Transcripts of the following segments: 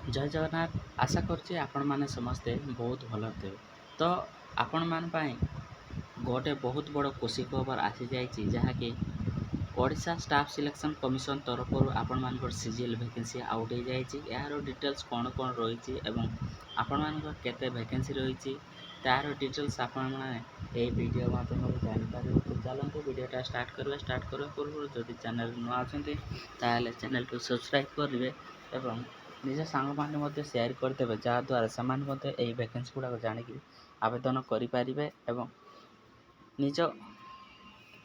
ଜୟ ଜଗନ୍ନାଥ। ଆଶା କରୁଛି ଆପଣମାନେ ସମସ୍ତେ ବହୁତ ଭଲ ଥିବେ। ତ ଆପଣମାନ ପାଇଁ ଗୋଟେ ବହୁତ ବଡ଼ ଖୁସି ଖବର ଆସିଯାଇଛି, ଯାହାକି ଓଡ଼ିଶା ଷ୍ଟାଫ୍ ସିଲେକ୍ସନ୍ କମିଶନ୍ ତରଫରୁ ଆପଣମାନଙ୍କର ସିଜିଏଲ୍ ଭ୍ୟାକେନ୍ସି ଆଉଟ୍ ହେଇଯାଇଛି। ଏହାର ଡିଟେଲ୍ସ କ'ଣ କ'ଣ ରହିଛି ଏବଂ ଆପଣମାନଙ୍କର କେତେ ଭ୍ୟାକେନ୍ସି ରହିଛି ତାର ଡିଟେଲ୍ସ ଆପଣମାନେ ଏହି ଭିଡ଼ିଓ ମାଧ୍ୟମରେ ଜାଣିପାରିବେ। ତ ଚାଲନ୍ତୁ ଭିଡ଼ିଓଟା ଷ୍ଟାର୍ଟ କରିବା ପୂର୍ବରୁ ଯଦି ଚ୍ୟାନେଲ୍ ନୂଆ ଅଛନ୍ତି ତାହେଲେ ଚ୍ୟାନେଲକୁ ସବସ୍କ୍ରାଇବ୍ କରିବେ ଏବଂ ନିଜ ସାଙ୍ଗମାନେ ମଧ୍ୟ ସେୟାର କରିଦେବେ, ଯାହାଦ୍ୱାରା ସେମାନେ ମଧ୍ୟ ଏହି ଭ୍ୟାକେନ୍ସି ଗୁଡ଼ାକ ଜାଣିକି ଆବେଦନ କରିପାରିବେ ଏବଂ ନିଜ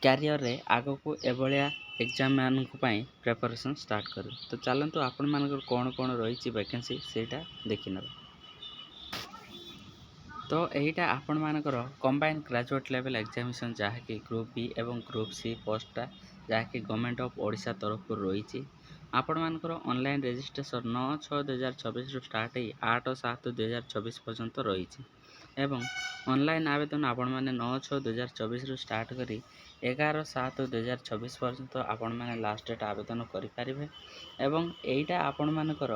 କ୍ୟାରିୟରରେ ଆଗକୁ ଏଭଳିଆ ଏକ୍ଜାମ୍ ମାନଙ୍କ ପାଇଁ ପ୍ରିପାରେସନ୍ ଷ୍ଟାର୍ଟ କରିବେ। ତ ଚାଲନ୍ତୁ ଆପଣମାନଙ୍କର କ'ଣ କ'ଣ ରହିଛି ଭ୍ୟାକେନ୍ସି ସେଇଟା ଦେଖିନେବେ। ତ ଏଇଟା ଆପଣମାନଙ୍କର କମ୍ବାଇନ୍ ଗ୍ରାଜୁଏଟ୍ ଲେଭେଲ୍ ଏକ୍ଜାମିନେସନ୍, ଯାହାକି ଗ୍ରୁପ୍ ବି ଏବଂ ଗ୍ରୁପ୍ ସି ପୋଷ୍ଟଟା ଯାହାକି ଗଭର୍ଣ୍ଣମେଣ୍ଟ ଅଫ୍ ଓଡ଼ିଶା ତରଫରୁ ରହିଛି। ଆପଣମାନଙ୍କର ଅନଲାଇନ୍ ରେଜିଷ୍ଟ୍ରେସନ୍ 9/6/2024ରୁ ଷ୍ଟାର୍ଟ ହେଇ 8/7/2024 ପର୍ଯ୍ୟନ୍ତ ରହିଛି ଏବଂ ଅନଲାଇନ୍ ଆବେଦନ ଆପଣମାନେ 9/6/2024ରୁ ଷ୍ଟାର୍ଟ କରି 11/7/2024 ପର୍ଯ୍ୟନ୍ତ ଆପଣମାନେ ଲାଷ୍ଟ ଡେଟ୍ ଆବେଦନ କରିପାରିବେ। ଏବଂ ଏଇଟା ଆପଣମାନଙ୍କର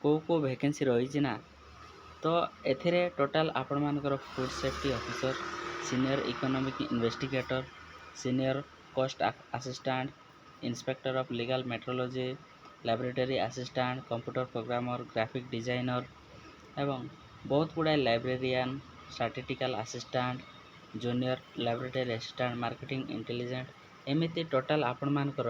କେଉଁ ଭ୍ୟାକେନ୍ସି ରହିଛି ନା, ତ ଏଥିରେ ଟୋଟାଲ୍ ଆପଣମାନଙ୍କର food safety officer, senior economic investigator, senior cost assistant, inspector of legal metrology, laboratory assistant, computer programmer, graphic designer ଏବଂ ବହୁତ ଗୁଡ଼ାଏ librarian, statistical assistant, junior laboratory assistant, marketing intelligent, ଏମିତି ଟୋଟାଲ୍ ଆପଣମାନଙ୍କର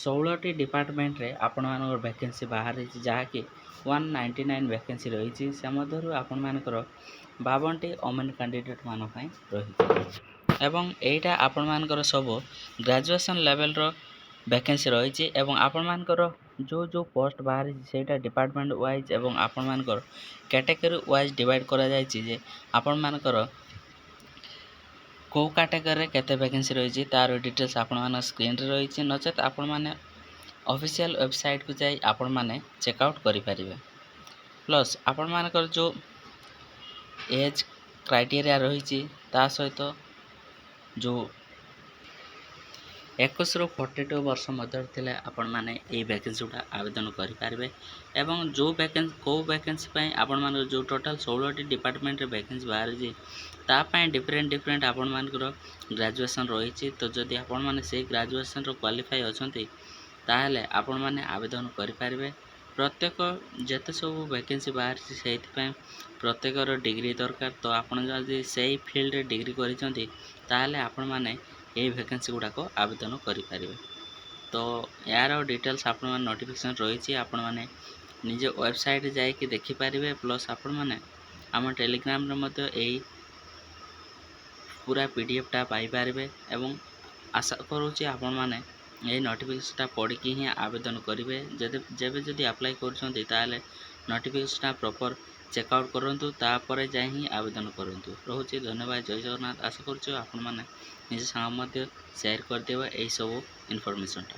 16ଟି ଡିପାର୍ଟମେଣ୍ଟରେ ଆପଣମାନଙ୍କର ଭ୍ୟାକେନ୍ସି ବାହାରିଛି, ଯାହାକି 199 ଭ୍ୟାକେନ୍ସି ରହିଛି। ସେ ମଧ୍ୟରୁ ଆପଣମାନଙ୍କର 52ଟି ଓମେନ୍ କ୍ୟାଣ୍ଡିଡେଟ୍ ମାନଙ୍କ ପାଇଁ ରହିଛି ଏବଂ ଏଇଟା ଆପଣମାନଙ୍କର ସବୁ ଗ୍ରାଜୁଏସନ୍ ଲେଭେଲ୍ର ଭ୍ୟାକେନ୍ସି ରହିଛି ଏବଂ ଆପଣମାନଙ୍କର ଯେଉଁ ପୋଷ୍ଟ ବାହାରିଛି ସେଇଟା ଡିପାର୍ଟମେଣ୍ଟ ୱାଇଜ୍ ଏବଂ ଆପଣମାନଙ୍କର କ୍ୟାଟେଗୋରୀ ୱାଇଜ୍ ଡିଭାଇଡ଼ କରାଯାଇଛି ଯେ ଆପଣମାନଙ୍କର କେଉଁ କ୍ୟାଟେଗୋରୀରେ କେତେ ଭ୍ୟାକେନ୍ସି ରହିଛି ତାର ଡିଟେଲ୍ସ ଆପଣମାନଙ୍କ ସ୍କ୍ରିନ୍ରେ ରହିଛି। ନଚେତ୍ ଆପଣମାନେ ଅଫିସିଆଲ୍ ୱେବସାଇଟ୍କୁ ଯାଇ ଆପଣମାନେ ଚେକ୍ଆଉଟ୍ କରିପାରିବେ। ପ୍ଲସ୍ ଆପଣମାନଙ୍କର ଯେଉଁ ଏଜ୍ କ୍ରାଇଟେରିଆ ରହିଛି ତା ସହିତ ଯେଉଁ 21ରୁ 42 ବର୍ଷ ମଧ୍ୟରେ ଥିଲେ ଆପଣମାନେ ଏହି ଭ୍ୟାକେନ୍ସି ଗୁଡ଼ା ଆବେଦନ କରିପାରିବେ ଏବଂ କେଉଁ ଭ୍ୟାକେନ୍ସି ପାଇଁ ଆପଣମାନଙ୍କର ଯେଉଁ ଟୋଟାଲ୍ 16ଟି ଡିପାର୍ଟମେଣ୍ଟରେ ଭ୍ୟାକେନ୍ସି ବାହାରିଛି ତା ପାଇଁ ଡିଫରେଣ୍ଟ ଆପଣମାନଙ୍କର ଗ୍ରାଜୁଏସନ୍ ରହିଛି। ତ ଯଦି ଆପଣମାନେ ସେଇ ଗ୍ରାଜୁଏସନ୍ର କ୍ୱାଲିଫାଇ ଅଛନ୍ତି ତାହେଲେ ଆପଣମାନେ ଆବେଦନ କରିପାରିବେ। ପ୍ରତ୍ୟେକ ଯେତେ ସବୁ ଭ୍ୟାକେନ୍ସି ବାହାରିଛି ସେଇଥିପାଇଁ ପ୍ରତ୍ୟେକର ଡିଗ୍ରୀ ଦରକାର। ତ ଆପଣ ଯଦି ସେଇ ଫିଲ୍ଡରେ ଡିଗ୍ରୀ କରିଛନ୍ତି ତାହେଲେ ଆପଣମାନେ ଏହି ଭ୍ୟାକେନ୍ସି ଗୁଡ଼ାକ ଆବେଦନ କରିପାରିବେ। ତ ଏହାର ଡିଟେଲ୍ସ ଆପଣମାନେ ନୋଟିଫିକେସନ୍ ରହିଛି, ଆପଣମାନେ ନିଜ ୱେବସାଇଟ୍ ଯାଇକି ଦେଖିପାରିବେ। ପ୍ଲସ୍ ଆପଣମାନେ ଆମ ଟେଲିଗ୍ରାମରେ ମଧ୍ୟ ଏହି ପୁରା PDFଟା ପାଇପାରିବେ ଏବଂ ଆଶା କରୁଛି ଆପଣମାନେ ଏହି ନୋଟିଫିକେସନ୍ଟା ପଢ଼ିକି ହିଁ ଆବେଦନ କରିବେ। ଯେବେ ଯଦି ଆପ୍ଲାଏ କରୁଛନ୍ତି ତାହେଲେ ନୋଟିଫିକେସନ୍ଟା ପ୍ରପର୍ ଚେକ୍ଆଉଟ୍ କରନ୍ତୁ, ତାପରେ ଯାଇ ହିଁ ଆବେଦନ କରନ୍ତୁ। ରହୁଛି, ଧନ୍ୟବାଦ, ଜୟ ଜଗନ୍ନାଥ। ଆଶା କରୁଛୁ ଆପଣମାନେ ନିଜ ସାଙ୍ଗ ମଧ୍ୟ ସେୟାର କରିଦେବେ ଏହିସବୁ ଇନଫର୍ମେସନ୍ଟା।